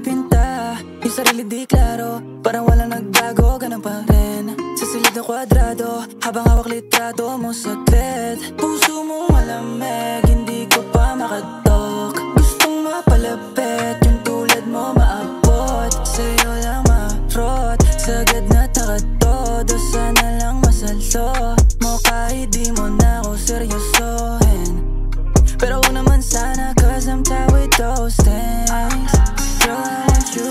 pinta, yung sarili di klaro, parang walang nagbago, ganun pa rin. Sa silid ng kwadrado, habang hawak litrato mo saglit. Puso mo malamig, hindi ko pa makatok. Gustong mapalapit, yung tulad mo maabot. Sa'yo lang marot, sagad na takatodo. Sana lang masalso mo kahit di mo na ako seryosohin. Pero huwag naman sana, cause I'm tired with those things. Girl, I want you,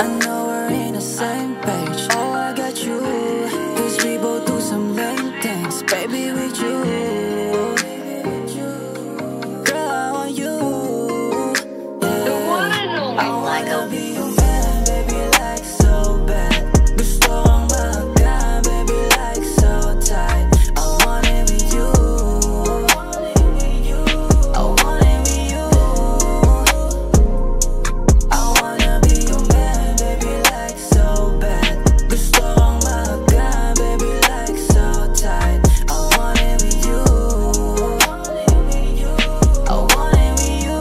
I know we're in the same page. Oh, I got you, cause we both do some lame things. Baby, with you, girl, I want you, yeah. I wanna be your man, baby, like so bad. Gusto kang magaan, baby, like so tight. I want it with you, I want it with you. I wanna be your man, baby, like so bad. Gusto kang magaan, baby, like so tight. I want it with you, I want it with you.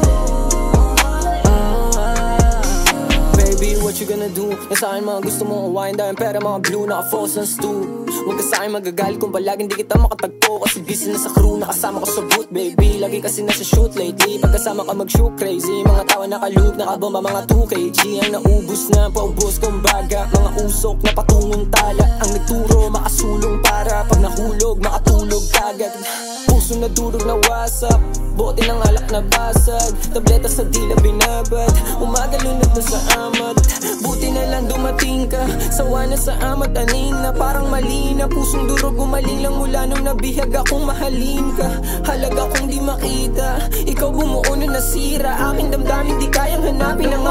Baby, what you gonna do? Nasa akin mga gusto mong uwain dahil pera mga blue, naka-focus ng stew. Huwag ka sa'kin magagalit kung palaging di kita makatagpo. Kasi busy na sa crew, nakasama ko sa boot, baby. Lagi kasi nasa shoot lately, pagkasama ka mag-shoot crazy. Mga tawa nakaloop, nakabomba mga 2kg. Ang naubos na, paubos kumbaga. Mga usok na patungong tala, ang nagturo makasulong para pag nahulog, makatulog kagad. Puso na durog na wasak, bote ng alak na basag, tableta sa dila binabad, umaga lunod na sa amat. Buti na lang dumating ka, sawa na sa amat, aning na parang mali na. Pusong durog gumaling lang mula nung nabihag akong mahalin ka. Halaga kong di makita, ikaw bumuo na nasira, aking damdamin di kayang hanapin ang